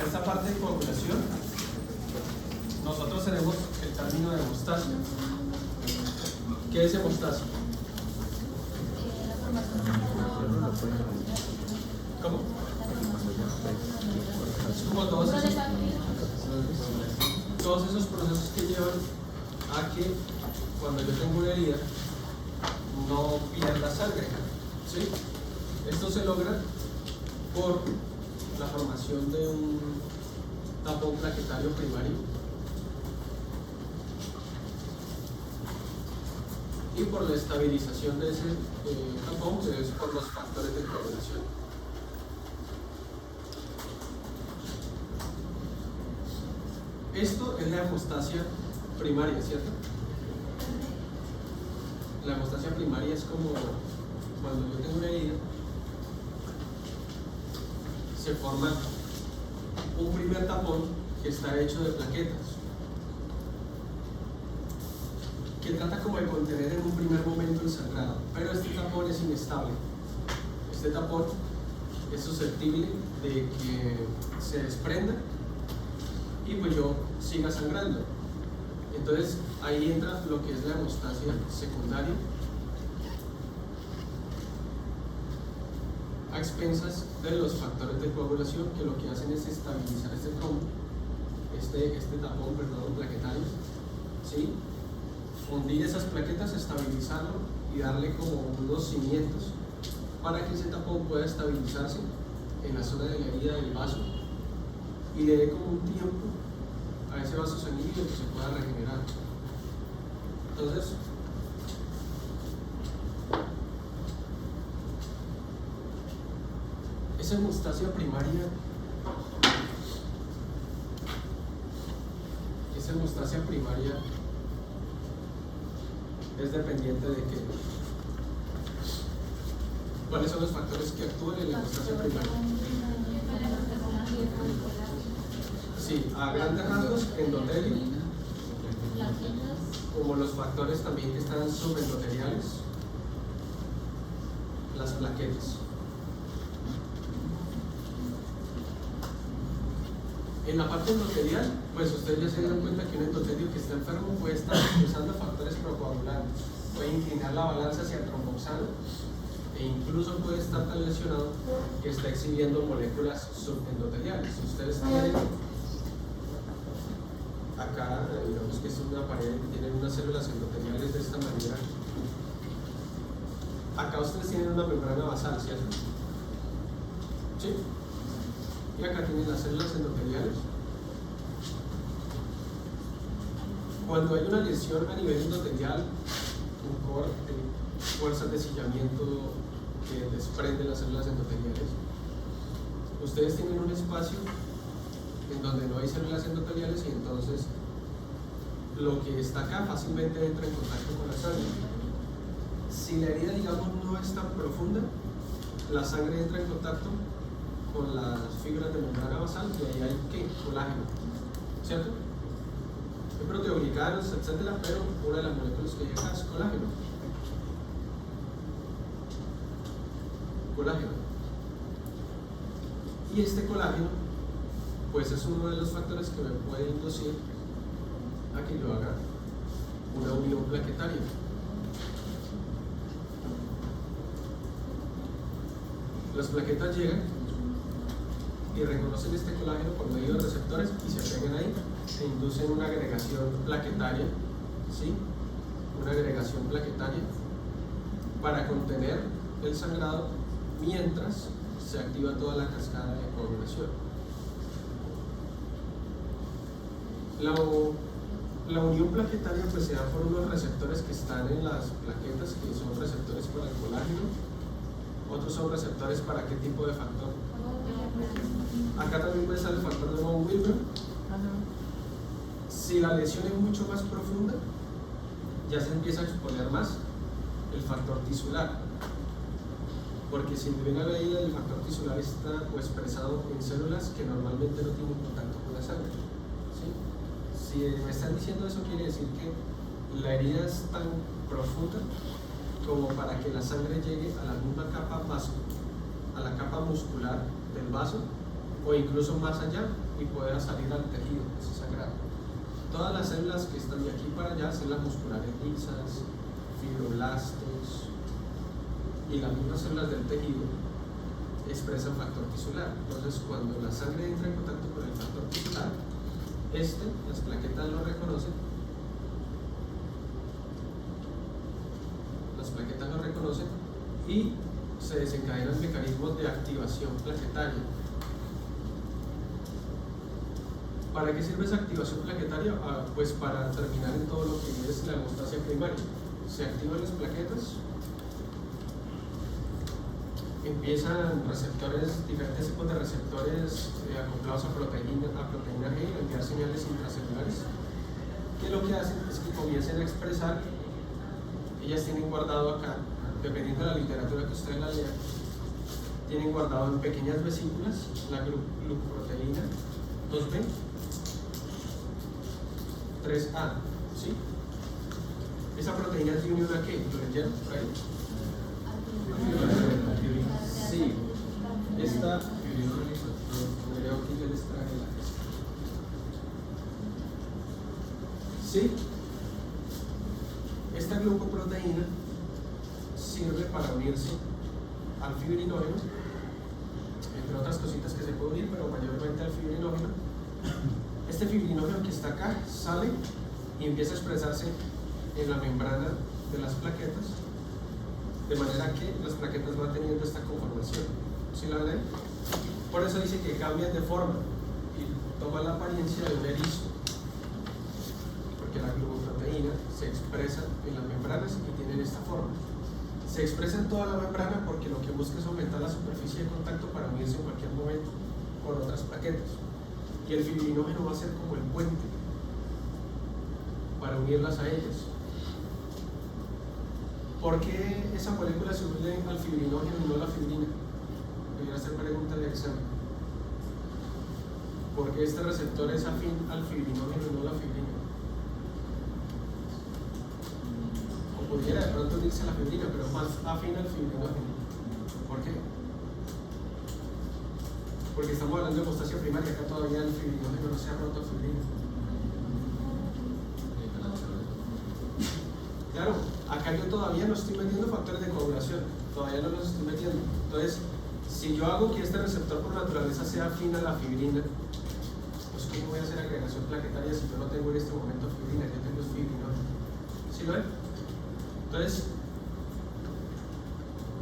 para esta parte de coagulación, nosotros tenemos el término de hemostasia. ¿Qué es hemostasia? ¿Cómo? Es como todos esos procesos que llevan a que cuando yo tengo una herida no pierda sangre, ¿sí? Esto se logra por la formación de un tapón plaquetario primario y por la estabilización de ese tapón, que es por los factores de coagulación. Esto es la hemostasia primaria, ¿cierto? La hemostasia primaria es como cuando yo tengo una herida, se forma un primer tapón que está hecho de plaquetas, que trata como de contener en un primer momento el sangrado, pero este tapón es inestable. Este tapón es susceptible de que se desprenda y pues yo siga sangrando. Entonces ahí entra lo que es la hemostasia secundaria, a expensas de los factores de coagulación, que lo que hacen es estabilizar este trombo, este tapón, perdón, plaquetario, ¿sí? Fundir esas plaquetas, estabilizarlo y darle como unos cimientos para que ese tapón pueda estabilizarse en la zona de la herida del vaso y le dé como un tiempo a ese vaso sanguíneo que se pueda regenerar. Entonces, esa hemostasia primaria, es dependiente de que ¿cuáles son los factores que actúan en la hemostasia primaria? Sí, a grandes rasgos, endotelio, como los factores también que están subendoteliales, las plaquetas. En la parte endotelial, pues ustedes ya se dieron cuenta que un endotelio que está enfermo puede estar usando factores procoagulantes, puede inclinar la balanza hacia tromboxano e incluso puede estar tan lesionado que está exhibiendo moléculas subendoteliales. Ustedes tienen acá, digamos que es una pared que tiene unas células endoteliales de esta manera. Acá ustedes tienen una membrana basal, ¿cierto? ¿Sí? Y acá tienen las células endoteliales. Cuando hay una lesión a nivel endotelial, un corte, fuerzas de sillamiento que desprenden las células endoteliales, ustedes tienen un espacio en donde no hay células endoteliales y entonces lo que está acá fácilmente entra en contacto con la sangre. Si la herida, digamos, no es tan profunda, la sangre entra en contacto con las fibras de membrana basal y ahí hay ¿qué? Colágeno, ¿cierto? Hay proteoglicanos, etcétera, pero una de las moléculas que llega es colágeno. Y este colágeno pues es uno de los factores que me puede inducir a que yo haga una unión plaquetaria. Las plaquetas llegan y reconocen este colágeno por medio de receptores y se pegan ahí e inducen una agregación plaquetaria, ¿sí? Una agregación plaquetaria para contener el sangrado mientras se activa toda la cascada de coagulación. La unión plaquetaria pues se da por unos receptores que están en las plaquetas, que son receptores para el colágeno. Otros son receptores para qué tipo de factor. Acá también puede estar el factor de von Willebrand. Si la lesión es mucho más profunda, ya se empieza a exponer más el factor tisular, porque si ven a la herida, el factor tisular está expresado en células que normalmente no tienen contacto con la sangre, ¿sí? Si me están diciendo eso, quiere decir que la herida es tan profunda como para que la sangre llegue a la misma capa a la capa muscular del vaso, o incluso más allá, y pueda salir al tejido, eso es sagrado. Todas las células que están de aquí para allá, células musculares lisas, fibroblastos y las mismas células del tejido expresan factor tisular. Entonces, cuando la sangre entra en contacto con el factor tisular, las plaquetas lo reconocen, y se desencadenan mecanismos de activación plaquetaria. ¿Para qué sirve esa activación plaquetaria? Pues para terminar en todo lo que es la hemostasia primaria. Se activan las plaquetas, empiezan receptores, diferentes tipos de receptores acoplados a proteína G a enviar señales intracelulares, que lo que hacen es que comiencen a expresar. Ellas tienen guardado acá, dependiendo de la literatura que ustedes la lean, tienen guardado en pequeñas vesículas la glucoproteína 2B, 3A, ¿sí? Esa proteína tiene una ¿qué? ¿Lo leyeron por ahí? Sí, esta creo que yo les traje la ¿sí? Esta glucoproteína sirve para unirse al fibrinógeno, entre otras cositas que se puede unir, pero mayormente al fibrinógeno. Este fibrinógeno que está acá sale y empieza a expresarse en la membrana de las plaquetas, de manera que las plaquetas van teniendo esta conformación. ¿Sí la ven? Por eso dice que cambian de forma y toma la apariencia de un erizo, porque la glucoproteína se expresa en las membranas y tienen esta forma. Se expresa en toda la membrana porque lo que busca es aumentar la superficie de contacto para unirse en cualquier momento con otras plaquetas. Y el fibrinógeno va a ser como el puente para unirlas a ellas. ¿Por qué esa molécula se une al fibrinógeno y no a la fibrina? Debería ser pregunta de examen. ¿Por qué este receptor es afín al fibrinógeno y no a la fibrina? O pudiera de pronto unirse a la fibrina, pero más afín al fibrinógeno. ¿Por qué? Porque estamos hablando de hemostasia primaria, acá todavía el fibrinógeno no se ha roto a fibrina. Claro, acá yo todavía no estoy metiendo factores de coagulación, todavía no los estoy metiendo. Entonces, si yo hago que este receptor por naturaleza sea afín a la fibrina, pues ¿cómo voy a hacer agregación plaquetaria si yo no tengo en este momento fibrina? Yo tengo fibrinógeno. ¿Sí lo ven? Entonces,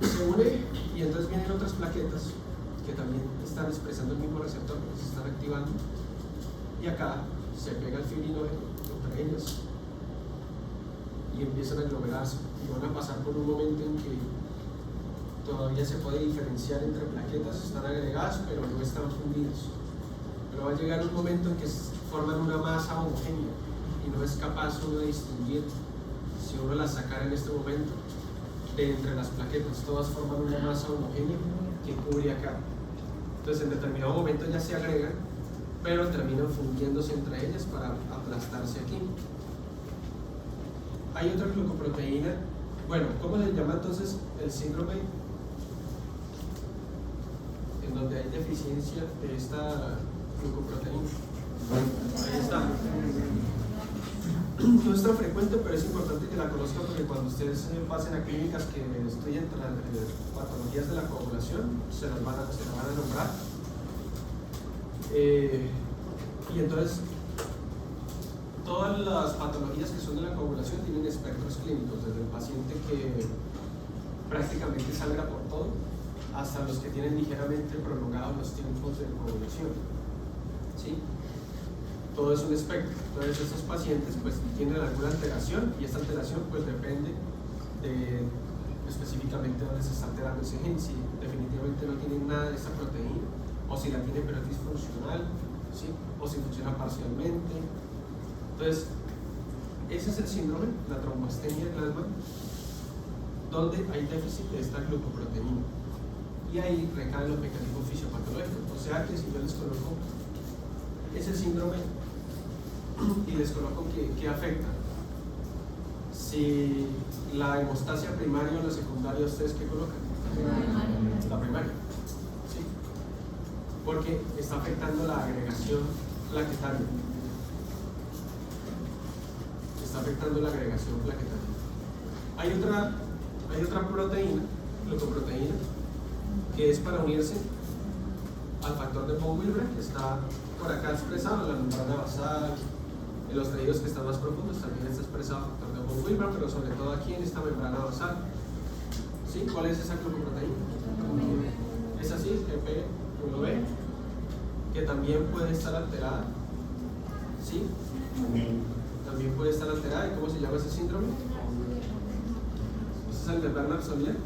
se une y entonces vienen otras plaquetas que también están expresando el mismo receptor, que se están activando, y acá se pega el fibrinógeno entre ellas y empiezan a aglomerarse y van a pasar por un momento en que todavía se puede diferenciar entre plaquetas, están agregadas pero no están fundidas, pero va a llegar un momento en que forman una masa homogénea y no es capaz uno de distinguir, si uno las sacara en este momento, de entre las plaquetas. Todas forman una masa homogénea que cubre acá. Entonces en determinado momento ya se agregan, pero terminan fundiéndose entre ellas para aplastarse aquí. Hay otra glucoproteína. Bueno, ¿cómo se llama entonces el síndrome en donde hay deficiencia de esta glucoproteína? Ahí está. No es tan frecuente, pero es importante que la conozcan porque cuando ustedes pasen a clínicas que estudian patologías de la coagulación, se las van a nombrar. Y entonces, todas las patologías que son de la coagulación tienen espectros clínicos, desde el paciente que prácticamente salga por todo, hasta los que tienen ligeramente prolongados los tiempos de coagulación. ¿Sí? Todo es un espectro. Entonces estos pacientes pues tienen alguna alteración y esta alteración pues depende de específicamente dónde se está alterando ese gen. Si definitivamente no tienen nada de esta proteína, o si la tiene pero es disfuncional, ¿sí? O si funciona parcialmente. Entonces ese es el síndrome, la trombastenia del alma, donde hay déficit de esta glucoproteína y ahí recaen los mecanismos fisiopatológicos. O sea que si yo les coloco ese síndrome y les coloco que afecta, si la hemostasia primaria o la secundaria, ¿ustedes qué colocan? La primaria. ¿Sí? ¿Por porque está afectando la agregación plaquetaria. Está afectando la agregación plaquetaria. Hay otra proteína, glucoproteína, que es para unirse al factor de von Willebrand, que está por acá expresado en la membrana basal, en los tejidos que están más profundos también está expresado el factor de von Willebrand, pero sobre todo aquí en esta membrana basal. ¿Sí? ¿Cuál es esa glucoproteína? Es así, GP1B, que también puede estar alterada. ¿Sí? También puede estar alterada. ¿Y cómo se llama ese síndrome? ¿Ese es el de Bernard-Solier?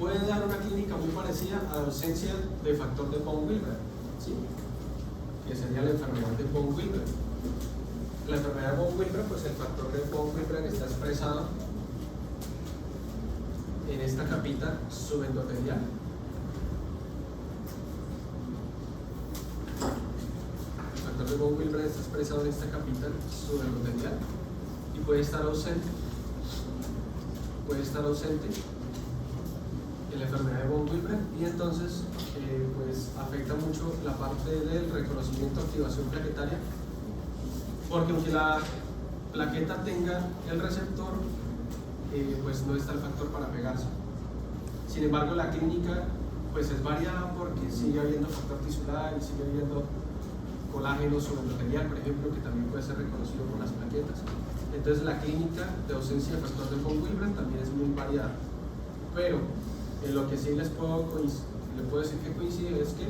Puede dar una clínica muy parecida a la ausencia de factor de von Willebrand, ¿sí? Que sería la enfermedad de von Willebrand. La enfermedad de von Willebrand, pues el factor de von Willebrand está expresado en esta capita subendotelial. El factor de von Willebrand está expresado en esta capita subendotelial y puede estar ausente. En la enfermedad de von Willebrand, y entonces pues afecta mucho la parte del reconocimiento de activación plaquetaria, porque aunque la plaqueta tenga el receptor, pues no está el factor para pegarse. Sin embargo, la clínica pues es variada porque sigue habiendo factor tisular y sigue habiendo colágeno subendotelial, por ejemplo, que también puede ser reconocido por las plaquetas. Entonces la clínica de ausencia de factor de von Willebrand también es muy variada, pero en lo que sí les puedo decir que coincide es que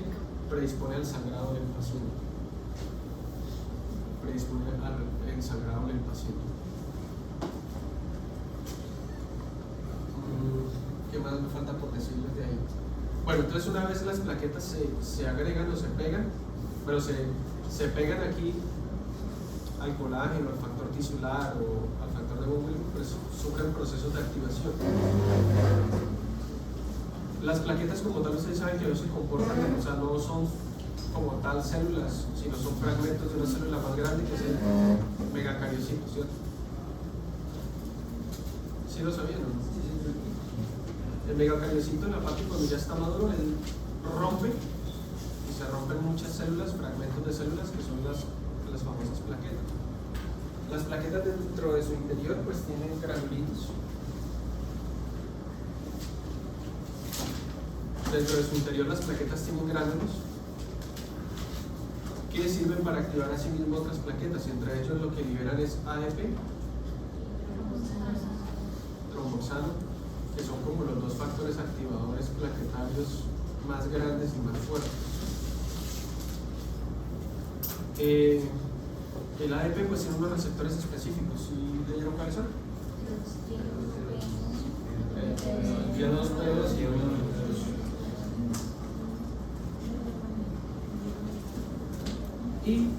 predispone al sangrado del paciente. Predispone al sangrado del paciente. ¿Qué más me falta por decirles de ahí? Bueno, entonces una vez las plaquetas se agregan o se pegan, pero se pegan aquí al colágeno, al factor tisular o al factor de von Willebrand, pues sufren procesos de activación. Las plaquetas como tal, ustedes saben que no se comportan, o sea, no son como tal células, sino son fragmentos de una célula más grande que es el megacariocito, ¿cierto? ¿Sí lo sabían, no? El megacariocito en la parte cuando ya está maduro, él rompe y se rompen muchas células, fragmentos de células que son las famosas plaquetas. Las plaquetas dentro de su interior pues tienen granulitos. Dentro de su interior las plaquetas tienen gránulos que sirven para activar a sí mismo otras plaquetas, y entre ellos lo que liberan es ADP, tromboxano, que son como los dos factores activadores plaquetarios más grandes y más fuertes. El ADP pues tiene unos receptores específicos. ¿Sí leyeron cuáles son? G2P2 y uno. Y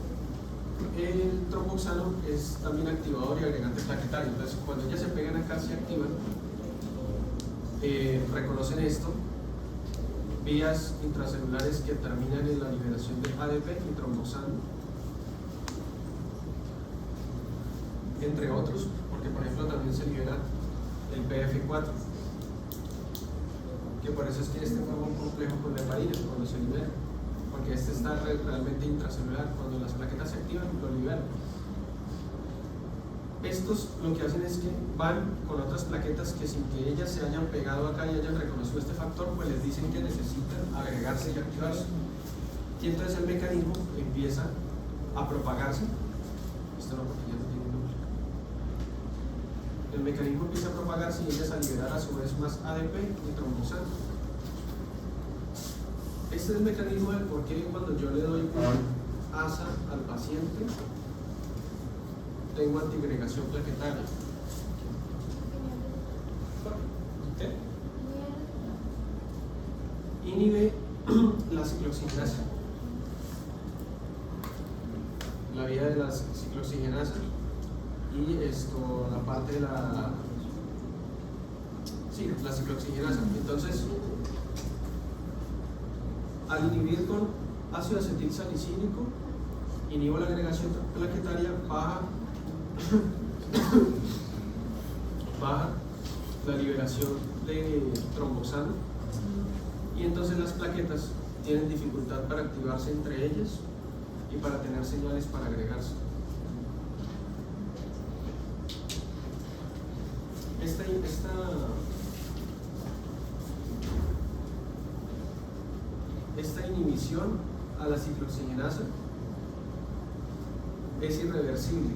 el tromboxano es también activador y agregante plaquetario. Entonces, cuando ellas se pegan acá, se activan, reconocen esto, vías intracelulares que terminan en la liberación de ADP y tromboxano, entre otros, porque por ejemplo también se libera el PF4, que por eso es que este forma un complejo con la heparina cuando se libera, porque este está realmente intracelular. Cuando las plaquetas se activan, lo liberan. Estos lo que hacen es que van con otras plaquetas que, sin que ellas se hayan pegado acá y hayan reconocido este factor, pues les dicen que necesitan agregarse y activarse. Y entonces el mecanismo empieza a propagarse. Esto no, porque ya no tiene número. El mecanismo empieza a propagarse y ellas a liberar a su vez más ADP y tromboxano. Este es el mecanismo del por qué cuando yo le doy un ASA al paciente tengo antiagregación plaquetaria. ¿Qué? Inhibe la ciclooxigenasa, la vía de la ciclooxigenasa, y esto, la parte de la ciclooxigenasa. Entonces, al inhibir con ácido acetil salicílico, inhibo la agregación plaquetaria, baja la liberación de tromboxano, y entonces las plaquetas tienen dificultad para activarse entre ellas y para tener señales para agregarse. Esta inhibición a la ciclooxigenasa es irreversible,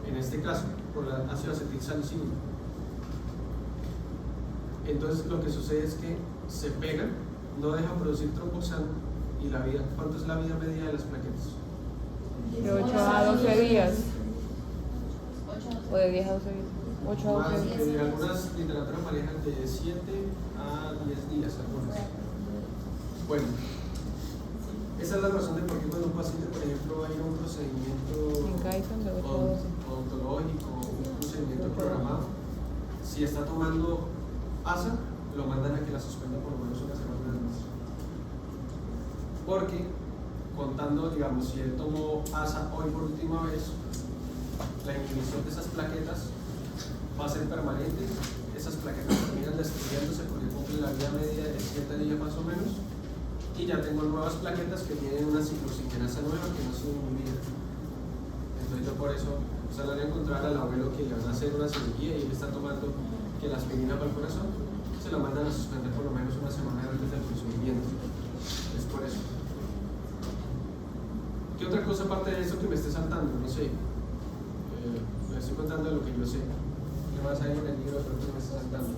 en este caso, por el ácido acetilsalicílico. Entonces lo que sucede es que se pega, no deja producir tromboxano, y la vida, ¿cuánto es la vida media de las plaquetas? De 8 a 12 días. O de 10 a 12 días. 8 a 12 días. Algunas literaturas manejan de 7 a 10 días, algunas. Bueno, esa es la razón de por qué cuando un paciente, por ejemplo, hay un procedimiento odontológico, un procedimiento programado, si está tomando ASA, lo mandan a que la suspenda por lo menos una semana más. Porque, contando, digamos, si él tomó ASA hoy por última vez, la inhibición de esas plaquetas va a ser permanente. Esas plaquetas terminan destruyéndose porque cumplen la vida media de 7 días más o menos, y ya tengo nuevas plaquetas que tienen una ciclooxigenasa nueva que no ha sido inhibida. Entonces yo por eso salen a encontrar al abuelo que le van a hacer una cirugía y él está tomando que la aspirina para el corazón, se lo mandan a suspender por lo menos una semana antes del procedimiento. Es por eso. ¿Qué otra cosa aparte de eso que me esté saltando? No sé. Me estoy contando de lo que yo sé. ¿Qué más hay en el libro que me está saltando?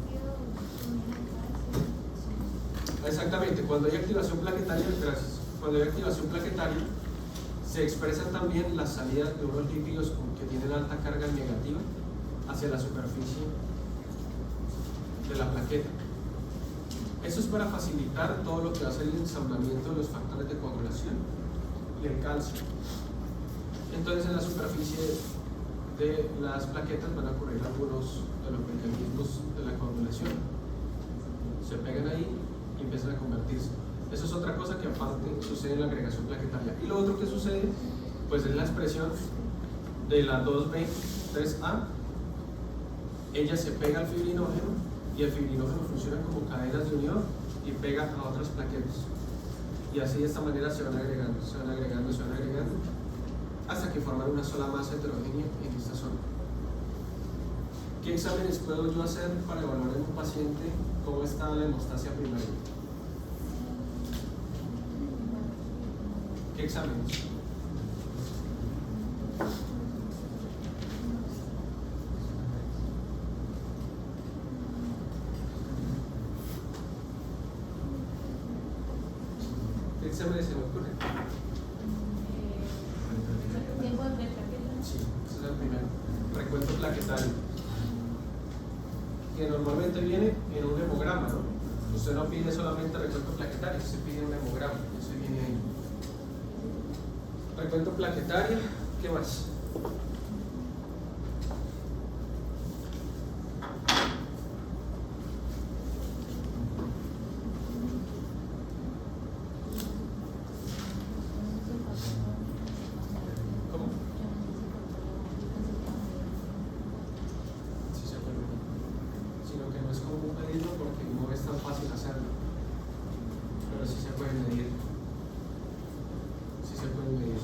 Exactamente, cuando hay activación plaquetaria, gracias. Cuando hay activación plaquetaria, se expresan también las salidas de unos lípidos que tienen alta carga negativa hacia la superficie de la plaqueta. Eso es para facilitar todo lo que va a ser el ensamblamiento de los factores de coagulación y el calcio. Entonces, en la superficie de las plaquetas van a ocurrir algunos de los mecanismos de la coagulación. Se pegan ahí y empiezan a convertirse. Eso es otra cosa que aparte sucede en la agregación plaquetaria. Y lo otro que sucede, pues es la expresión de la 2B, 3A. Ella se pega al fibrinógeno y el fibrinógeno funciona como cadenas de unión y pega a otras plaquetas. Y así de esta manera se van agregando, se van agregando, se van agregando, hasta que forman una sola masa heterogénea en esta zona. ¿Qué exámenes puedo yo hacer para evaluar en un paciente cómo está la hemostasia primaria? ¿Qué exámenes? ¿Qué exámenes se me ocurren? ¿Tiempo de plaquetas? Sí, ese es el primero. Recuento plaquetario, que normalmente viene en un hemograma, ¿no? Usted no pide solamente recuento plaquetario, se pide un hemograma, eso viene ahí. Recuento plaquetario, ¿qué más? ¿Cómo? Sí se puede medir, sino que no es común pedirlo porque no es tan fácil hacerlo, pero sí se puede medir. Sí se puede medir.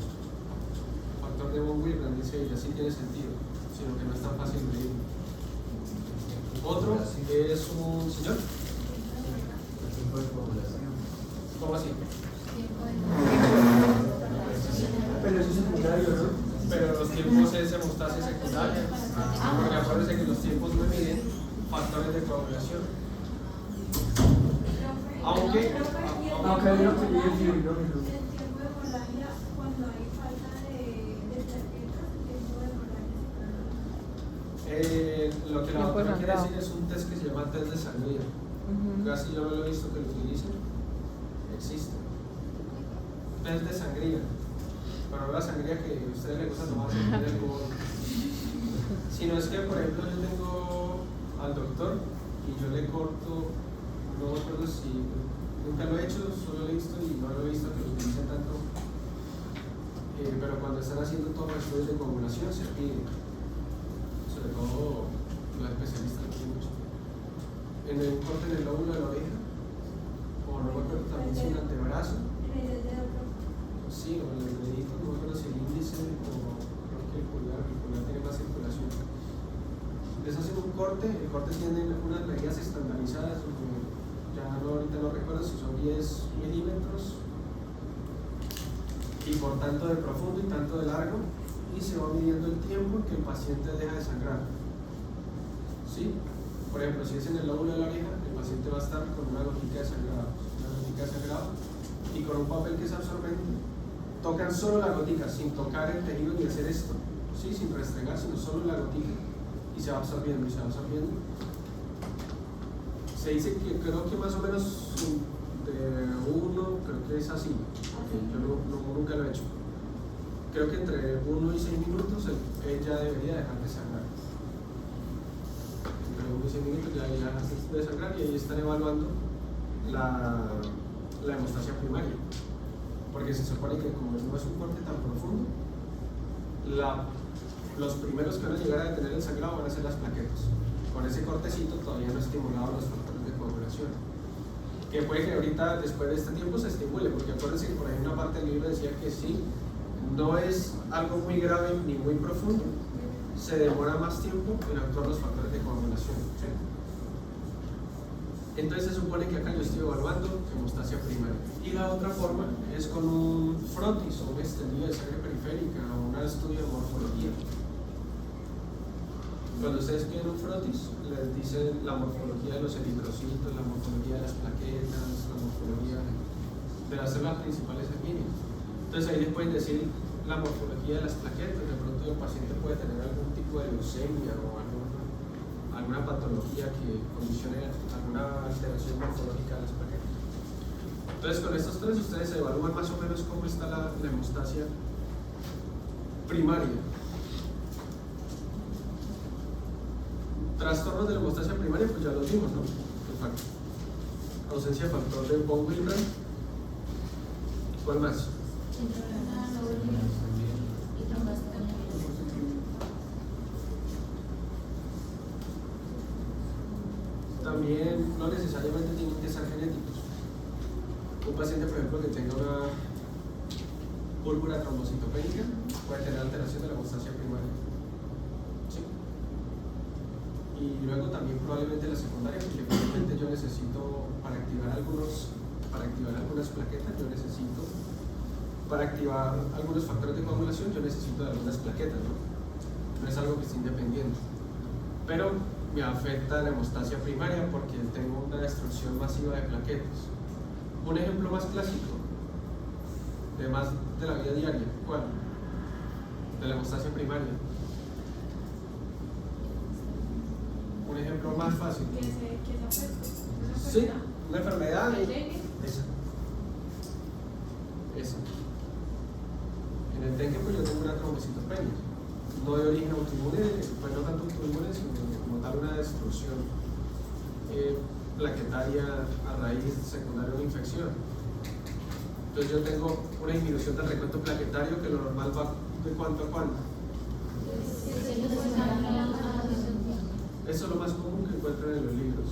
Factor de von Willebrand dice ella, sí tiene sentido, sino que no es tan fácil medir. Otro es un señor. ¿Cómo así? Pero eso es secundario, ¿no? Pero los tiempos es hemostasia secundaria, porque acuérdense que los tiempos no miden factores de coagulación. Aunque hay uno que mide el fibrinógeno. Lo que la doctora quiere decir es un test que se llama test de sangría. Casi yo no lo he visto que lo utilicen. Existe. Test de sangría. Pero no la sangría que a ustedes les gusta tomar del cubo. Sino es que, por ejemplo, yo tengo al doctor y yo le corto, no me acuerdo si nunca lo he hecho, solo lo he visto y no lo he visto que lo utilicen tanto. Pero cuando están haciendo todos los estudios de coagulación se pide. Sobre todo los especialistas lo piden mucho. corte, el corte tiene unas medidas estandarizadas, ahorita no recuerdo si son 10 milímetros, y por tanto de profundo y tanto de largo, y se va midiendo el tiempo en que el paciente deja de sangrar. ¿Sí? Por ejemplo, si es en el lóbulo de la oreja, el paciente va a estar con una gotica de sangrado, y con un papel que es absorbente. Tocan solo la gotica, sin tocar el tejido ni hacer esto, ¿sí? Sin restregar, sino solo la gotica, y se va absorbiendo y se va absorbiendo. Se dice que creo que más o menos de uno, creo que es así, yo nunca lo he hecho. Creo que entre 1 y 6 minutos ella debería dejar de sangrar. Entre 1 y 6 minutos ya deja de sangrar, y ahí están evaluando la hemostasia primaria. Porque se supone que como no es un corte tan profundo, los primeros que van a llegar a detener el sangrado van a ser las plaquetas. Con ese cortecito todavía no estimulado los factores de coagulación. Que puede que ahorita, después de este tiempo, se estimule, porque acuérdense que por ahí una parte del libro decía que sí, no es algo muy grave ni muy profundo, se demora más tiempo en actuar los factores de coagulación. ¿Sí? Entonces se supone que acá yo estoy evaluando hemostasia primaria. Y la otra forma es con un frotis o un extendido de sangre periférica o un estudio de morfología. Cuando ustedes piden un frotis, les dicen la morfología de los eritrocitos, la morfología de las plaquetas, la morfología de las células principales sanguíneas. Entonces ahí les pueden decir la morfología de las plaquetas. De pronto el paciente puede tener algún tipo de leucemia o alguna patología que condicione alguna alteración morfológica de las plaquetas. Entonces con estos tres ustedes evalúan más o menos cómo está la hemostasia primaria. Trastornos de la hemostasia primaria, pues ya los vimos, ¿no? Ausencia de factor de von Willebrand. ¿Cuál más? También no necesariamente tienen que ser genéticos. Un paciente, por ejemplo, que tenga una púrpura trombocitopénica puede tener alteración de la hemostasia primaria. ¿Sí? Y luego también probablemente la secundaria, porque probablemente yo necesito, para activar algunas plaquetas, yo necesito, para activar algunos factores de coagulación, yo necesito de algunas plaquetas, ¿no? No es algo que esté independiente. Pero me afecta la hemostasia primaria porque tengo una destrucción masiva de plaquetas. Un ejemplo más clásico, de la vida diaria, ¿cuál? De la hemostasia primaria. Un ejemplo más fácil. Sí, una enfermedad. Esa. En el dengue pues yo tengo una trombocitopenia, no de origen autoinmune, pues no tanto autoinmune, sino como tal una destrucción plaquetaria a raíz secundaria de una infección. Entonces yo tengo una disminución del recuento plaquetario que lo normal va de cuánto a cuánto. Eso es lo más común que encuentran en los libros.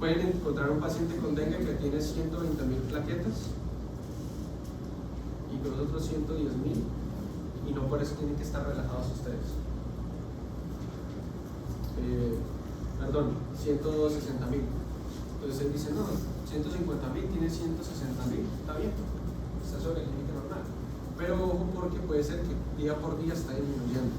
Pueden encontrar un paciente con dengue que tiene 120.000 plaquetas y con otros 110.000, y no por eso tienen que estar relajados ustedes. 160.000. Entonces él dice, no, 150.000 tiene 160.000, está bien, está sobre el límite normal. Pero ojo, porque puede ser que día por día está disminuyendo.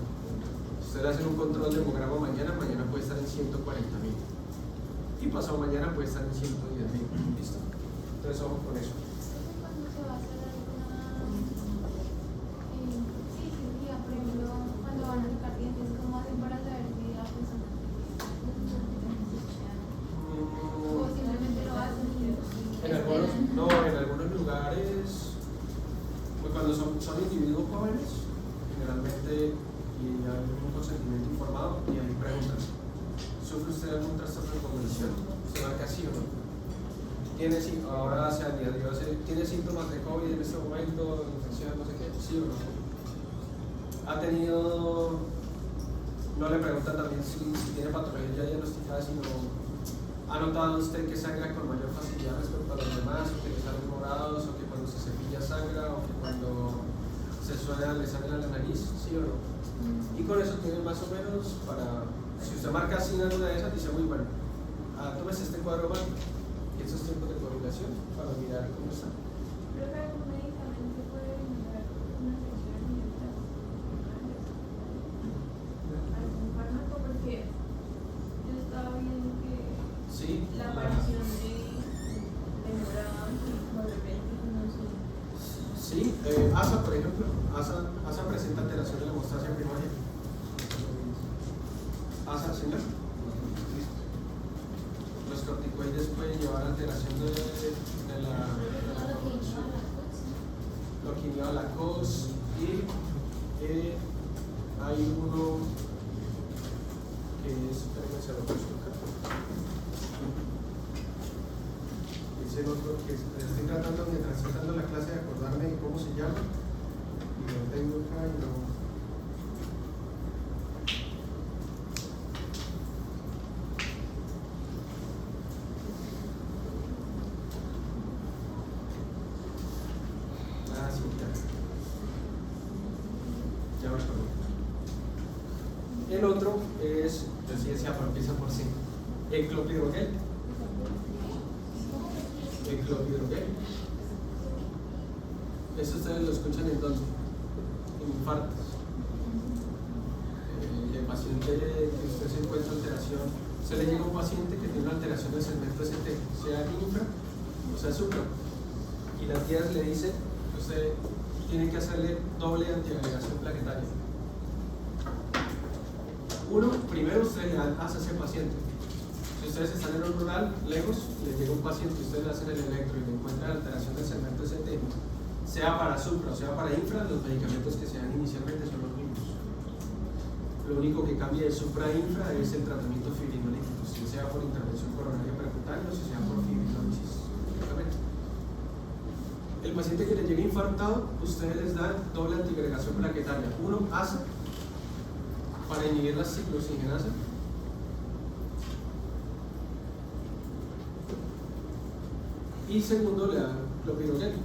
Si ustedes hacen un control de hemograma mañana puede estar en 140.000. Y pasado mañana puede estar en 110.000. ¿Listo? Entonces ojo con eso. ¿Cuándo se va a hacer alguna cirugía? Por ejemplo, cuando van a sacar dientes, ¿cómo hacen para saber si la persona o simplemente lo hacen y en algunos lugares, pues cuando son individuos jóvenes, generalmente, y hay un consentimiento informado, y ahí preguntan: ¿sufre usted algún trastorno de coagulación? ¿Se marca sí o no? Ahora se añadió, ¿tiene síntomas de COVID en este momento? ¿Infección? No sé qué, ¿sí o no? ¿Ha tenido, no le preguntan también si tiene patologías ya diagnosticadas, sino ha notado usted que sangra con mayor facilidad respecto a los demás, o que le salen morados, o que cuando se cepilla sangra, o que cuando se suena le sangra la nariz? ¿Sí o no? Y con eso tienen más o menos para Si usted marca así en alguna de esas, dice muy bueno, tómese este cuadro mágico y estos tiempos de coagulación para mirar cómo está. Creo que algún medicamento puede generar una reacción inmediata. Algún fármaco, porque yo estaba viendo que Sí, la aparición de demorada y de repente no sé. Sí, ASA, por ejemplo, ASA presenta alteración de la hemostasia primaria. ASA, señor. Los corticoides pueden llevar alteración de la lo que lleva la COS y hay uno que es, espérenme, se lo busco acá. Dice el otro que estoy tratando, mientras estoy dando la clase, de acordarme de cómo se llama y lo tengo acá y no. Ya me acuerdo. El otro es, yo sí decía, pero empieza por C. El clopidogrel. El clopidogrel. Eso ustedes lo escuchan en dónde? En infartos. El paciente que usted se encuentra alteración, se le llega a un paciente que tiene una alteración del segmento ST, sea infra o sea supra. Y la tía le dice, usted tiene que hacerle doble antiagregación plaquetaria. Uno, primero usted le hace a ese paciente. Si ustedes están en un rural, lejos, les llega un paciente y ustedes le hacen el electro y le encuentran alteración del segmento ST, sea para supra o sea para infra, los medicamentos que se dan inicialmente son los mismos. Lo único que cambia de supra a infra es el tratamiento fibrinolítico, si sea por intervención coronaria percutánea o si sea por fibrinólisis. El paciente que le llegue infartado, ustedes les dan doble antiagregación plaquetaria. Uno, ASA, para inhibir la ciclooxigenasa. Y segundo, le dan clopidogrel,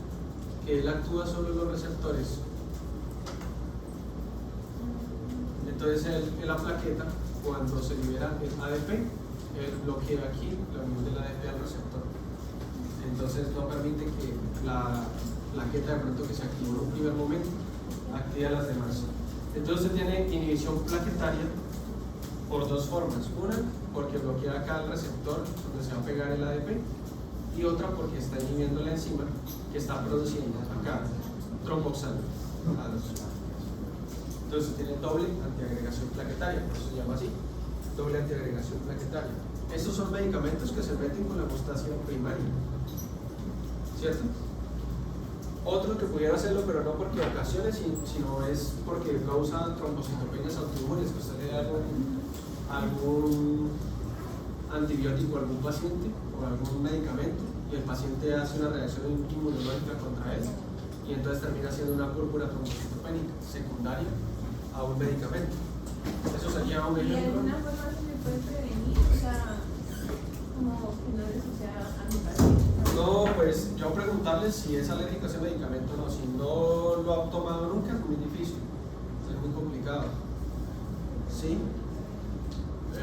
que él actúa sobre los receptores. Entonces, en la plaqueta, cuando se libera el ADP, él bloquea aquí la unión del ADP al receptor. Entonces no permite que la plaqueta de pronto que se activó en un primer momento active a las demás. Entonces tiene inhibición plaquetaria por dos formas. Una, porque bloquea acá el receptor donde se va a pegar el ADP, y otra porque está inhibiendo la enzima que está produciendo acá tromboxano. Entonces tiene doble antiagregación plaquetaria, por eso se llama así, doble antiagregación plaquetaria. Estos son medicamentos que se meten con la hemostasia primaria, ¿cierto? Otro que pudiera hacerlo, pero no porque ocasione, sino es porque causa trombocitopenias autoinmunes, que usted le da algún antibiótico a algún paciente o algún medicamento y el paciente hace una reacción inmunológica contra él y entonces termina siendo una púrpura trombocitopénica secundaria a un medicamento. Eso sería un ¿Y de ejemplo. alguna forma se le puede prevenir? O sea, como que no les suceda a mi paciente. No, pues yo preguntarle si es alérgico a ese medicamento o no. Si no lo ha tomado nunca, es muy difícil, es muy complicado. ¿Sí?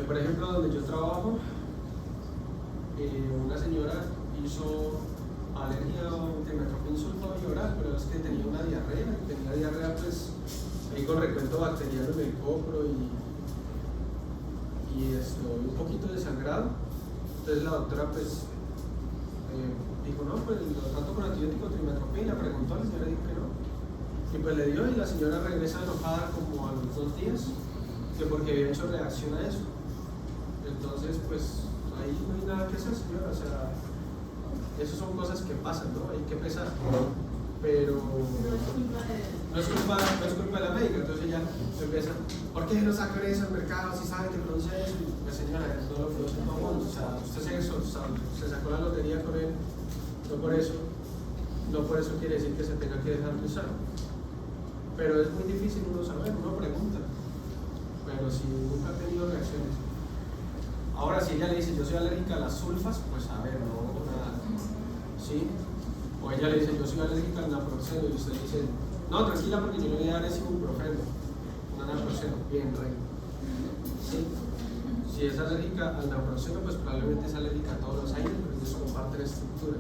Por ejemplo, donde yo trabajo, una señora hizo alergia a trimetoprim sulfato y oral, pero es que tenía una diarrea, y tenía diarrea pues ahí con recuento bacteriano en el copro y un poquito de sangrado. Entonces la doctora pues dijo, no, pues lo trato con antibiótico trimetoprim, la preguntó, la señora dijo que no. Y pues le dio y la señora regresa enojada como a los 2 días, que porque había hecho reacción a eso. Entonces pues ahí no hay nada que hacer, señora, o sea, esas son cosas que pasan, ¿no? Hay que pesar, pero no es culpa de la médica. Entonces ella empieza, ¿por qué no sacan eso al mercado si saben que produce eso? Y pues señora, eso no lo produce todo el mundo, o sea, usted se sacó la lotería con él, no por eso quiere decir que se tenga que dejar de usar. Pero es muy difícil uno saber, uno pregunta, pero si nunca ha tenido reacciones. Ahora, si ella le dice, yo soy alérgica a las sulfas, pues a ver, no, nada, ¿sí? O ella le dice, yo soy alérgica al naproxeno, y usted dice, no, tranquila, porque yo le voy a dar ese ibuprofeno, un naproxeno, bien, rey, ¿sí? Si es alérgica al naproxeno, pues probablemente es alérgica a todos los aires, porque ellos comparten estructura.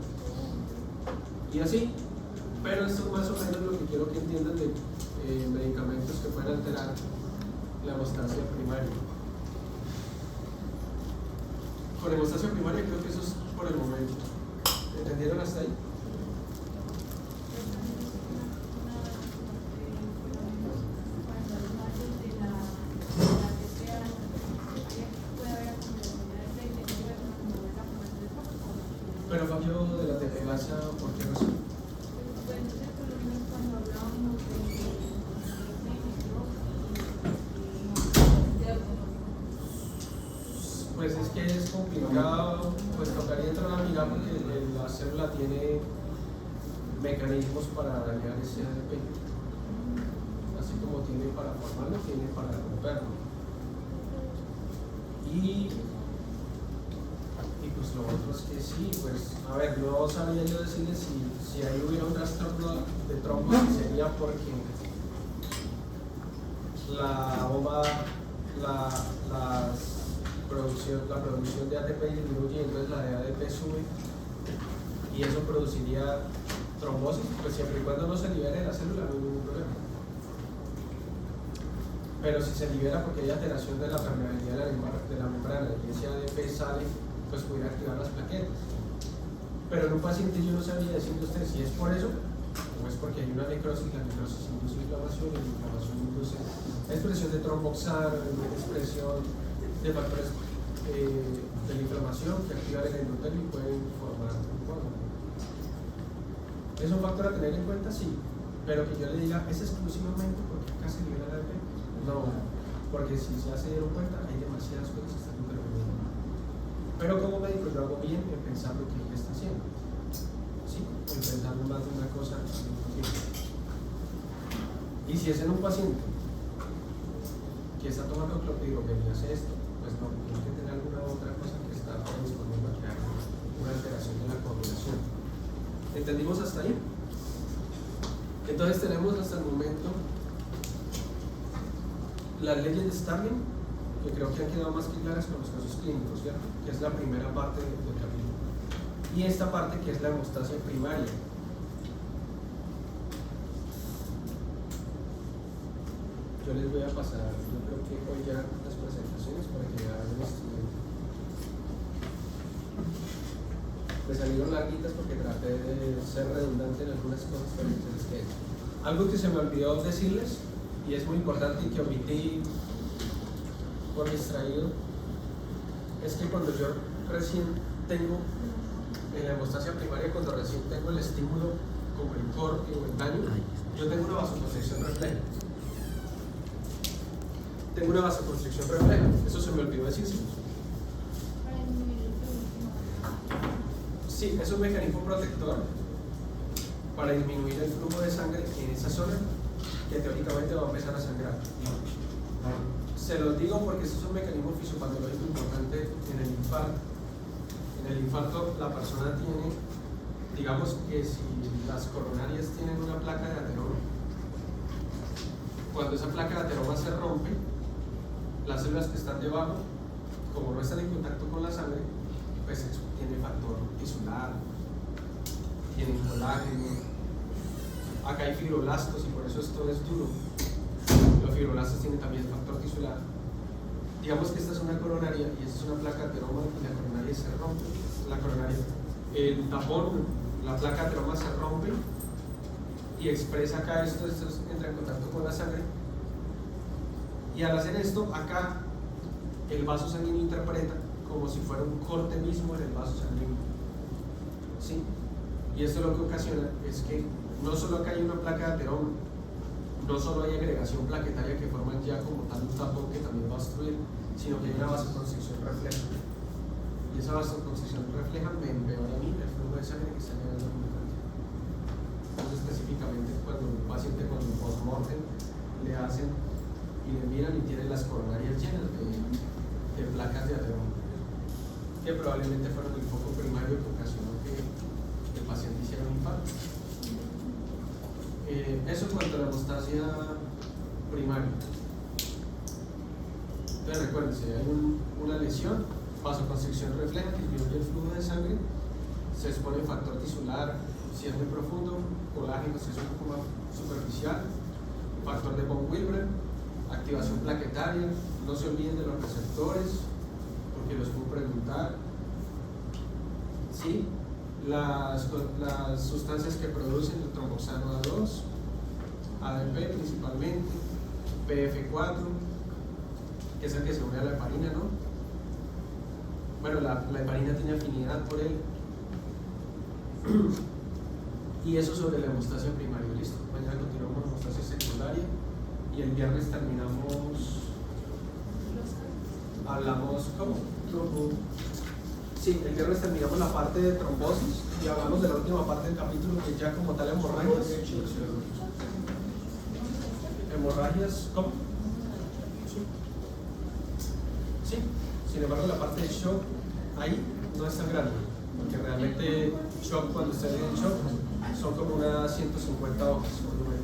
Y así, pero esto es más o menos lo que quiero que entiendan de medicamentos que pueden alterar la hemostasia primaria. Con hemostasia primaria creo que eso es por el momento. ¿Entendieron hasta ahí? Pero cambio de la teplasa, ¿por qué razón? Pues es que es complicado, pues tocaría entrar a mirar porque la célula tiene mecanismos para dañar ese ADP. Así como tiene para formarlo, tiene para romperlo. Y pues lo otro es que sí, pues, a ver, no sabía yo decirles si ahí hubiera un trastorno de trombosis, sería porque la bomba, la producción de ATP disminuye, entonces la de ADP sube y eso produciría trombosis, pues siempre y cuando no se libere la célula no hay ningún problema. Pero si se libera porque hay alteración de la permeabilidad de la membrana y ese ADP sale, pues pudiera activar las plaquetas. Pero en un paciente yo no sabía decirle a usted si es por eso o es porque hay una necrosis, la necrosis induce inflamación y la inflamación induce expresión de tromboxano, expresión de factores de la inflamación que activan el endotelio y pueden formar un coágulo. ¿Es un factor a tener en cuenta? Sí, pero que yo le diga es exclusivamente porque acá se libera el ADP. No, porque si ya se dieron cuenta hay demasiadas cosas que están interviniendo. Pero como médico yo hago bien en pensar lo que él está haciendo, ¿sí? En pensar más de una cosa al mismo tiempo. Y si es en un paciente que está tomando clopidogrel y hace esto, pues no, tiene que tener alguna otra cosa que está predisponiendo a crear una alteración de la coagulación. ¿Entendimos hasta ahí? Entonces tenemos hasta el momento las leyes de Starling, que creo que han quedado más que claras con los casos clínicos, ¿cierto? Que es la primera parte del capítulo. Y esta parte que es la hemostasia primaria. Yo les voy a pasar, yo creo que hoy ya las presentaciones para que hagan el instrumento. Me salieron larguitas porque traté de ser redundante en algunas cosas, pero entonces que algo que se me olvidó decirles y es muy importante y que omití por distraído es que cuando yo recién tengo en la hemostasia primaria, cuando recién tengo el estímulo como el corte o el daño, yo tengo una vasoconstricción refleja. Tengo una vasoconstricción refleja, eso se me olvidó decir. Sí, es un mecanismo protector para disminuir el flujo de sangre en esa zona que teóricamente va a empezar a sangrar. Se los digo porque eso es un mecanismo fisiopatológico importante en el infarto. En el infarto la persona tiene, digamos que si las coronarias tienen una placa de ateroma, cuando esa placa de ateroma se rompe, las células que están debajo, como no están en contacto con la sangre, pues eso tiene factor tisular, tiene colágeno, acá hay fibroblastos y por eso esto es duro. Los fibroblastos tienen también factor tisular. Digamos que esta es una coronaria y esta es una placa de ateroma y la coronaria se rompe. La coronaria, el tapón, la placa de ateroma se rompe y expresa acá esto entra en contacto con la sangre. Y al hacer esto, acá el vaso sanguíneo interpreta como si fuera un corte mismo en el vaso sanguíneo. ¿Sí? Y esto lo que ocasiona es que no solo acá hay una placa de ateroma, no solo hay agregación plaquetaria que forman ya como tal un tapón que también va a obstruir, sino que hay una vasoconstricción refleja. Y esa vasoconstricción refleja me empeora a mí el flujo de sangre que está llegando a mi cantidad. Entonces, específicamente, cuando un paciente con post-mortem le hacen y le miran y tienen las coronarias llenas de placas de ateroma, que probablemente fueron el foco primario que ocasionó que el paciente hiciera un infarto. Eso en cuanto a la hemostasia primaria. Entonces recuerden, si hay una lesión, vasoconstricción refleja que disminuye el flujo de sangre, se expone el factor tisular si es muy profundo, colágeno si es un poco más superficial, factor de von Willebrand, activación plaquetaria, no se olviden de los receptores, porque los puedo preguntar. ¿Sí? Las sustancias que producen el tromboxano A2, ADP principalmente, PF4, que es el que se une a la heparina, ¿no? Bueno, la heparina tiene afinidad por él. Y eso sobre la hemostasia primaria, listo. Mañana continuamos con hemostasia secundaria y el viernes terminamos. Hablamos, ¿cómo? Sí, el viernes terminamos la parte de trombosis y hablamos de la última parte del capítulo, que ya como tal hemorragias. Hemorragias, ¿cómo? Sí, sin embargo la parte de shock ahí no es tan grande, porque realmente shock, cuando ustedes ven shock, son como unas 150 hojas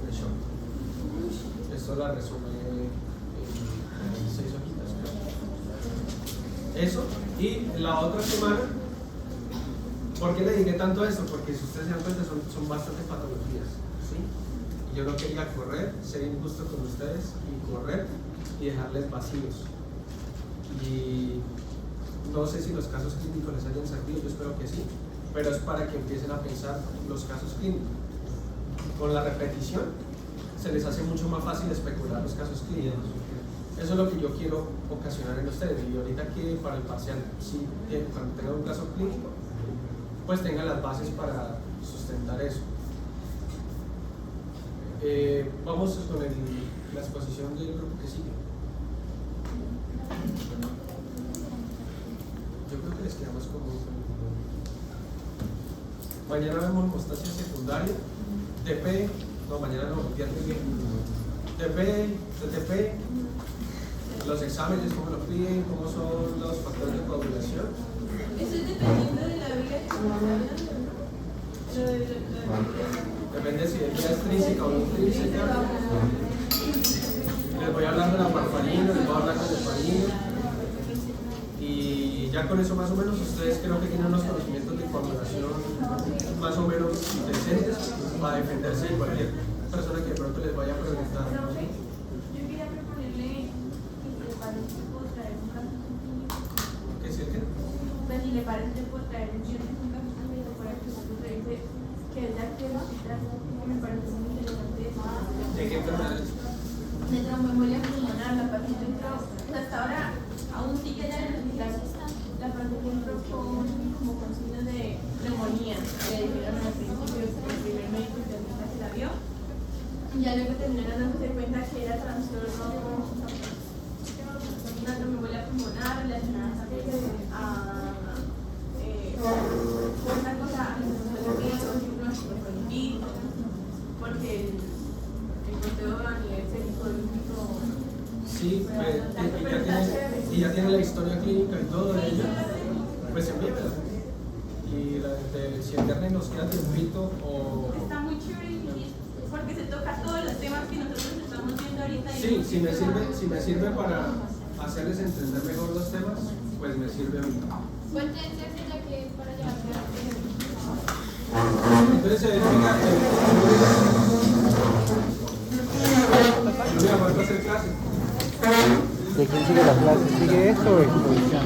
de shock. Esto la resume en 6 hojitas, creo. Eso, y la otra semana, ¿por qué le dije tanto esto? Porque si ustedes se dan cuenta son bastantes patologías, ¿sí? Y yo no quería correr, ser injusto con ustedes y correr y dejarles vacíos. Y no sé si los casos clínicos les hayan servido, yo espero que sí, pero es para que empiecen a pensar los casos clínicos. Con la repetición se les hace mucho más fácil especular los casos clínicos. Eso es lo que yo quiero ocasionar en ustedes. Y ahorita que para el parcial, sí, cuando tengan un caso clínico, pues tengan las bases para sustentar eso. Vamos con la exposición del grupo que sigue. Yo creo que les quedamos como mañana vemos hemostasia secundaria, TP, no, mañana no, viernes bien. TP, los exámenes, cómo lo piden, cómo son los factores de coagulación. Eso es dependiendo de la vía Depende si es vía extrínseca o no intrínseca. Les voy a hablar de la warfarina, les voy a hablar del heparina. Y ya con eso más o menos ustedes creo que tienen unos conocimientos de coagulación más o menos decentes para defenderse de cualquier persona que de pronto les vaya a preguntar. Yo quería proponerle que si le parece puedo traer un caso clínico. ¿Qué es el qué? Pues si le parece puedo traer un caso clínico para que usted revise que es la que me parece muy interesante. ¿De qué enfermedades? De tromboembolia pulmonar, la hepatitis intro, hasta ahora aún sigue ya la hepatitis intro como con signos de neumonía, que dijeron al principio el primer médico internista que la vio, y ya luego terminaron dándose cuenta que era trastorno, una tromboembolia pulmonar relacionada a otra cosa, porque el conteo a nivel sérico. Sí, y ya tiene la historia clínica y todo de ella, pues envíamela. Y si el viernes nos queda tiempito o... Está muy chévere porque se toca todos los temas que nosotros estamos viendo ahorita. Sí, si me sirve para hacerles entender mejor los temas, pues me sirve a mí. ¿Cuál tendría que ser la que es para llevarse Entonces se verifica que... ¿Falta hacer clase? ¿De quién sigue la clase? ¿Sigue esto o exposición?